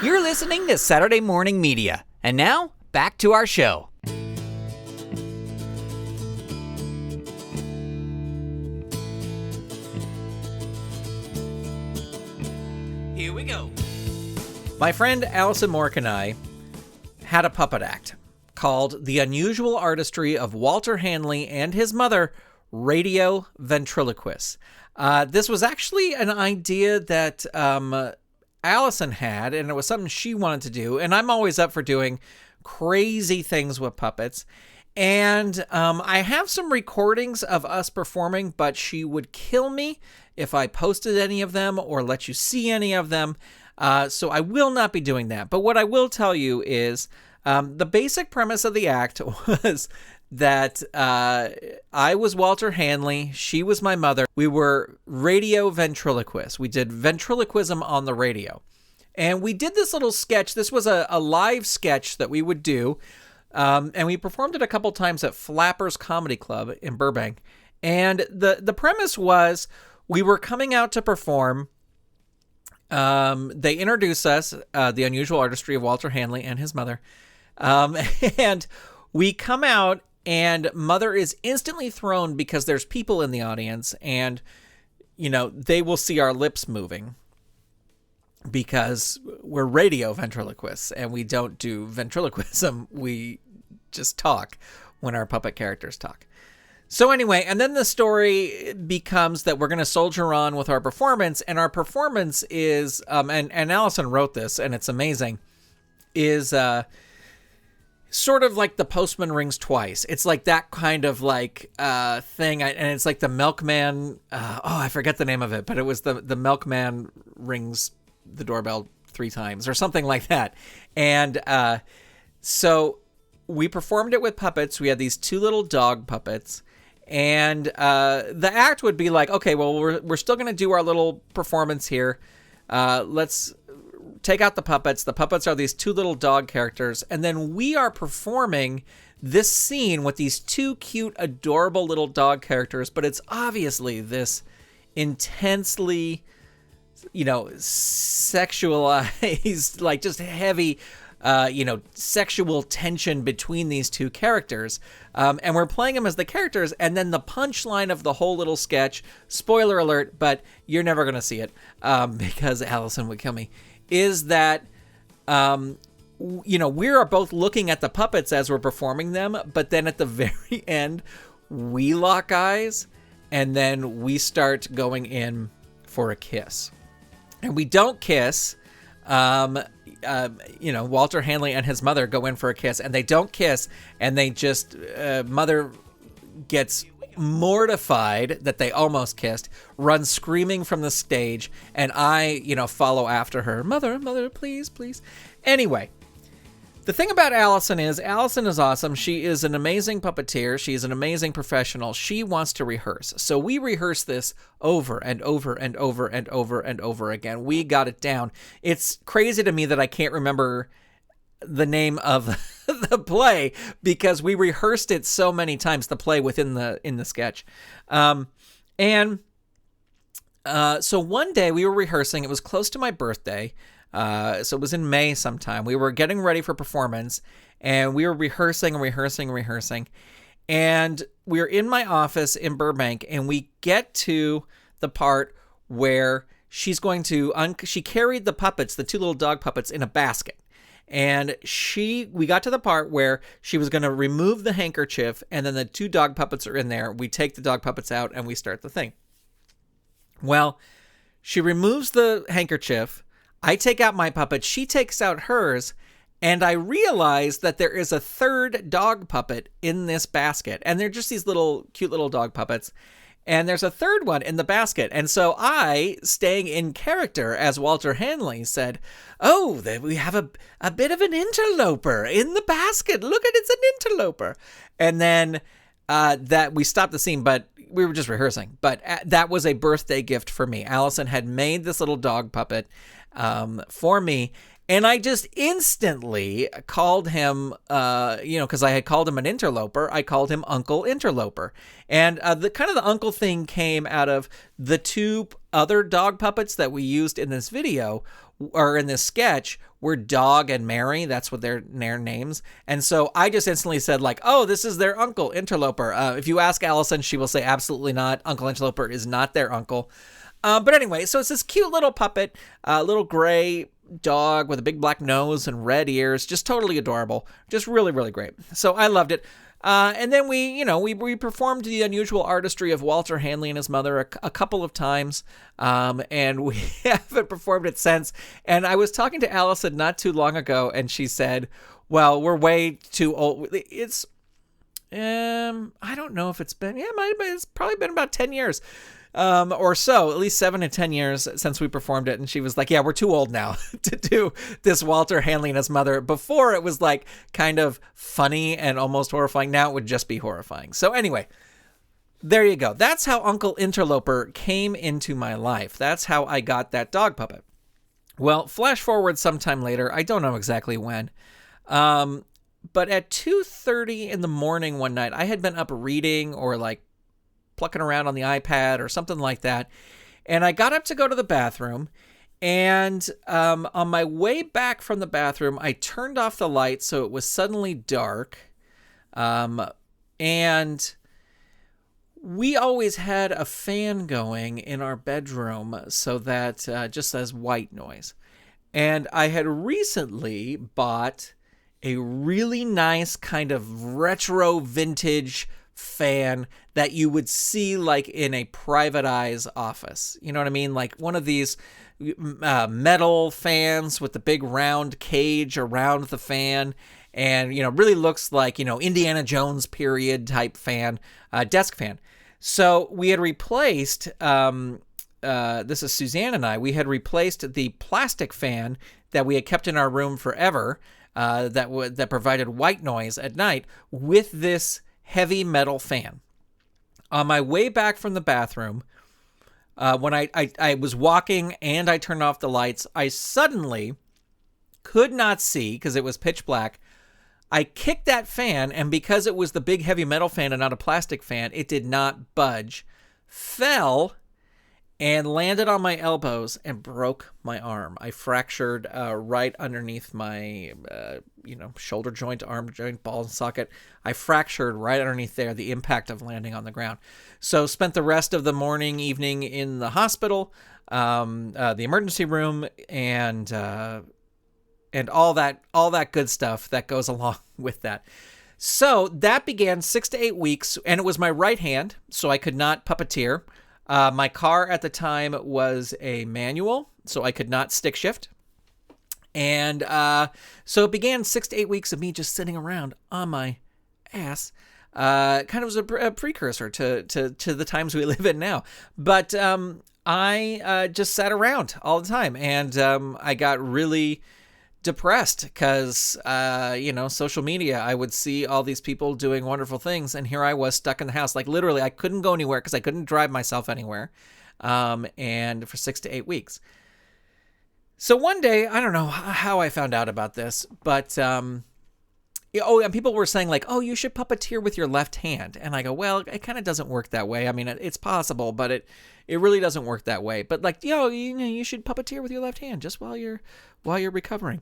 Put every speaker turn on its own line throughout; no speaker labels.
You're listening to Saturday Morning Media. And now, back to our show. Here we go. My friend Allison Mork and I had a puppet act called The Unusual Artistry of Walter Hanley and His Mother, Radio Ventriloquists. This was actually an idea that Allison had, and it was something she wanted to do, and I'm always up for doing crazy things with puppets. And I have some recordings of us performing, but she would kill me if I posted any of them or let you see any of them. So I will not be doing that. But what I will tell you is the basic premise of the act was that I was Walter Hanley, she was my mother. We were radio ventriloquists. We did ventriloquism on the radio. And we did this little sketch. This was a live sketch that we would do. And we performed it a couple times at Flappers Comedy Club in Burbank. And the premise was we were coming out to perform. They introduced us, The Unusual Artistry of Walter Hanley and His Mother. And we come out, and Mother is instantly thrown because there's people in the audience, and, you know, they will see our lips moving because we're radio ventriloquists, and we don't do ventriloquism. We just talk when our puppet characters talk. So anyway, and then the story becomes that we're going to soldier on with our performance, and our performance is, and Allison wrote this, and it's amazing, is sort of like The Postman Rings Twice. It's like that kind of like thing, and it's like the milkman, I forget the name of it, but it was the milkman rings the doorbell 3 times or something like that. And so we performed it with puppets. We had these 2 little dog puppets. And the act would be like, okay, well, we're still going to do our little performance here. Let's take out the puppets. The puppets are these 2 little dog characters. And then we are performing this scene with these 2 cute, adorable little dog characters. But it's obviously this intensely, you know, sexualized, like just heavy, sexual tension between these 2 characters. And we're playing them as the characters. And then the punchline of the whole little sketch, spoiler alert, but you're never going to see it because Allison would kill me, is that, we are both looking at the puppets as we're performing them. But then at the very end, we lock eyes and then we start going in for a kiss. And we don't kiss. Walter Hanley and his mother go in for a kiss, and they don't kiss, and they just, Mother gets mortified that they almost kissed, runs screaming from the stage, and I, follow after her. Mother, please, please. Anyway, the thing about Allison is awesome. She is an amazing puppeteer. She's an amazing professional. She wants to rehearse. So we rehearse this over and over and over and over and over again. We got it down. It's crazy to me that I can't remember the name of the play because we rehearsed it so many times, the play in the sketch. So one day we were rehearsing. It was close to my birthday. So it was in May sometime. We were getting ready for performance, and we were rehearsing. And we were in my office in Burbank, and we get to the part where she's going to, she carried the puppets, the 2 little dog puppets, in a basket. And we got to the part where she was going to remove the handkerchief, and then the 2 dog puppets are in there. We take the dog puppets out, and we start the thing. Well, she removes the handkerchief. I take out my puppet, she takes out hers, and I realize that there is a 3rd dog puppet in this basket. And they're just these little, cute little dog puppets. And there's a 3rd one in the basket. And so I, staying in character as Walter Hanley, said, "Oh, we have a bit of an interloper in the basket. Look at it's an interloper." And then that we stopped the scene, but we were just rehearsing. But that was a birthday gift for me. Allison had made this little dog puppet for me, and I just instantly called him, because I had called him an interloper, I called him Uncle Interloper. And the uncle thing came out of the 2 other dog puppets that we used in this video or in this sketch, were Dog and Mary. That's what their names. And so I just instantly said like, oh, this is their uncle, Interloper. If you ask Allison, she will say absolutely not. Uncle Interloper is not their uncle. But anyway, so it's this cute little puppet, little gray dog with a big black nose and red ears, just totally adorable, just really, really great. So I loved it. And then we performed the unusual artistry of Walter Hanley and his mother a couple of times, and we haven't performed it since. And I was talking to Allison not too long ago, and she said, well, we're way too old. It's, I don't know if it's been, it's probably been about 10 years. Or so, at least 7 to 10 years since we performed it. And she was like, yeah, we're too old now to do this Walter Hanley and his mother. Before it was like kind of funny and almost horrifying. Now it would just be horrifying. So anyway, there you go. That's how Uncle Interloper came into my life. That's how I got that dog puppet. Well, flash forward sometime later. I don't know exactly when. But at 2:30 in the morning one night, I had been up reading or like plucking around on the iPad or something like that. And I got up to go to the bathroom. And on my way back from the bathroom, I turned off the light so it was suddenly dark. And we always had a fan going in our bedroom so that just as white noise. And I had recently bought a really nice kind of retro vintage fan that you would see like in a private eye's office. You know what I mean? Like one of these metal fans with the big round cage around the fan, and really looks like Indiana Jones period type fan, desk fan. So we had replaced this is Suzanne and I, we had replaced the plastic fan that we had kept in our room forever, that provided white noise at night, with this heavy metal fan. On my way back from the bathroom, when I was walking and I turned off the lights, I suddenly could not see because it was pitch black. I kicked that fan, and because it was the big heavy metal fan and not a plastic fan, it did not budge, fell, and landed on my elbows and broke my arm. I fractured right underneath my, shoulder joint, arm joint, ball socket. I fractured right underneath there, the impact of landing on the ground. So spent the rest of the evening in the hospital, the emergency room, and all that good stuff that goes along with that. So that began 6 to 8 weeks, and it was my right hand, so I could not puppeteer. My car at the time was a manual, so I could not stick shift. And so it began 6 to 8 weeks of me just sitting around on my ass. Kind of was a precursor to the times we live in now. But I just sat around all the time, and I got really depressed because, social media, I would see all these people doing wonderful things, and here I was stuck in the house. Like literally, I couldn't go anywhere because I couldn't drive myself anywhere, and for 6 to 8 weeks. So one day, I don't know how I found out about this, but and people were saying like, oh, you should puppeteer with your left hand. And I go, well, it kind of doesn't work that way. I mean, it's possible, but it really doesn't work that way. But like, you should puppeteer with your left hand just while you're recovering.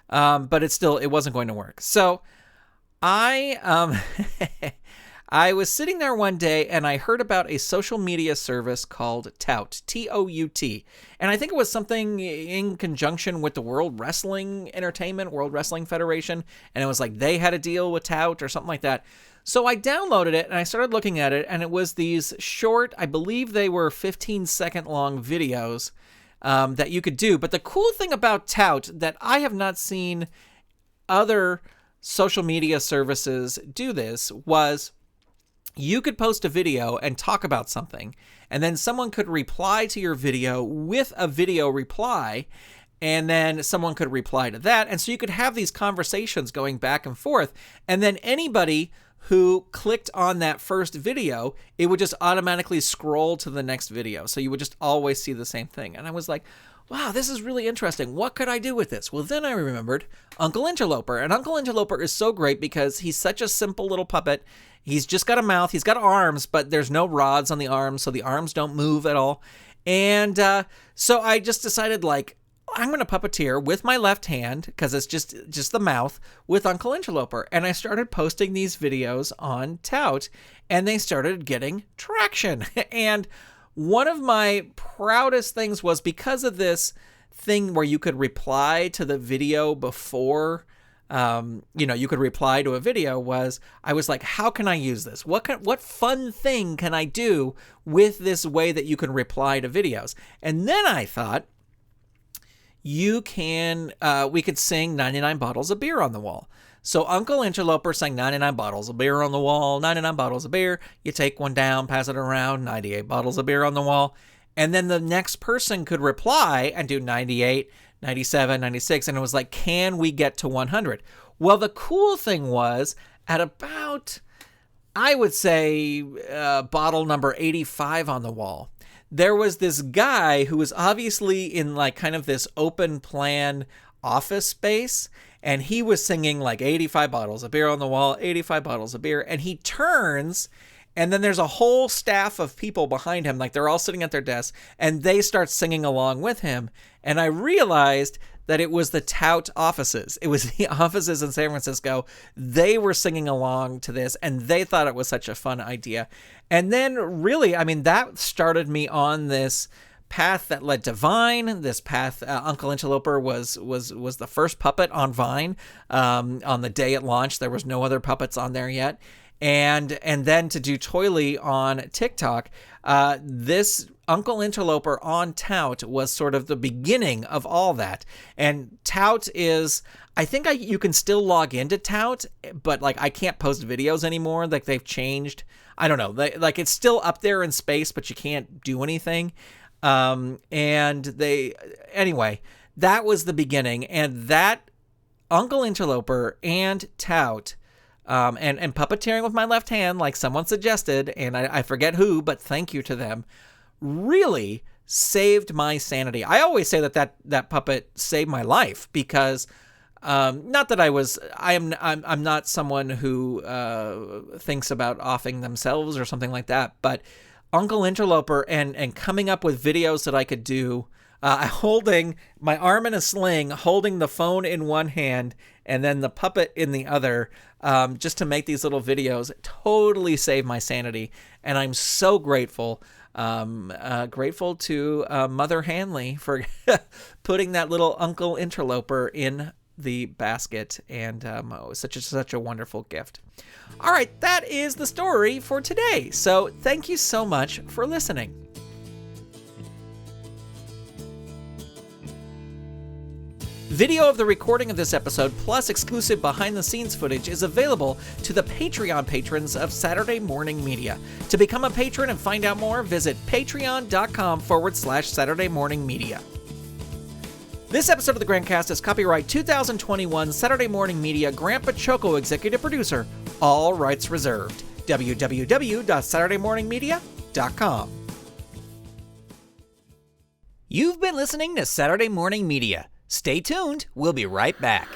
But it wasn't going to work. So I was sitting there one day and I heard about a social media service called Tout, Tout. And I think it was something in conjunction with the World Wrestling Federation. And it was like they had a deal with Tout or something like that. So I downloaded it and I started looking at it, and it was these short, I believe they were 15-second long videos that you could do. But the cool thing about Tout that I have not seen other social media services do this was you could post a video and talk about something, and then someone could reply to your video with a video reply, and then someone could reply to that. And so you could have these conversations going back and forth, and then anybody who clicked on that first video, it would just automatically scroll to the next video. So you would just always see the same thing. And I was like, wow, this is really interesting. What could I do with this? Well, then I remembered Uncle Interloper. And Uncle Interloper is so great because he's such a simple little puppet. He's just got a mouth. He's got arms, but there's no rods on the arms, so the arms don't move at all. And so I just decided, like, I'm going to puppeteer with my left hand, because it's just the mouth, with Uncle Interloper. And I started posting these videos on Tout, and they started getting traction. And one of my proudest things was, because of this thing where you could reply to the video before, you could reply to a video, I was like, how can I use this? What fun thing can I do with this way that you can reply to videos? And then I thought, we could sing 99 bottles of beer on the wall. So Uncle Interloper sang 99 bottles of beer on the wall, 99 bottles of beer. You take one down, pass it around, 98 bottles of beer on the wall. And then the next person could reply and do 98, 97, 96. And it was like, can we get to 100? Well, the cool thing was, at about, I would say, bottle number 85 on the wall, there was this guy who was obviously in like kind of this open plan office space, and he was singing like 85 bottles of beer on the wall, 85 bottles of beer, and he turns, and then there's a whole staff of people behind him, like they're all sitting at their desks, and they start singing along with him. And I realized that it was the Tout offices. It was the offices in San Francisco. They were singing along to this, and they thought it was such a fun idea. And then really, I mean, that started me on this path that led to Vine. This path, Uncle Interloper was the first puppet on Vine. On the day it launched, there was no other puppets on there yet. And then to do Toily on TikTok, this Uncle Interloper on Tout was sort of the beginning of all that. And Tout is, I think you can still log into Tout, but like I can't post videos anymore. Like they've changed. I don't know. Like it's still up there in space, but you can't do anything. Anyway, that was the beginning. And that Uncle Interloper and Tout, and puppeteering with my left hand, like someone suggested, and I forget who, but thank you to them, really saved my sanity. I always say that puppet saved my life, because not that I'm not someone who thinks about offing themselves or something like that, but Uncle Interloper and coming up with videos that I could do, holding my arm in a sling, holding the phone in one hand, and then the puppet in the other, just to make these little videos, totally saved my sanity. And I'm so grateful to Mother Hanley for putting that little Uncle Interloper in the basket, and such a wonderful gift. All right, that is the story for today. So thank you so much for listening. Video of the recording of this episode, plus exclusive behind-the-scenes footage, is available to the Patreon patrons of Saturday Morning Media. To become a patron and find out more, visit patreon.com/Saturday Morning Media. This episode of the GrantCast is copyright 2021 Saturday Morning Media, Grant Baciocco, executive producer, all rights reserved. www.saturdaymorningmedia.com. You've been listening to Saturday Morning Media. Stay tuned, we'll be right back.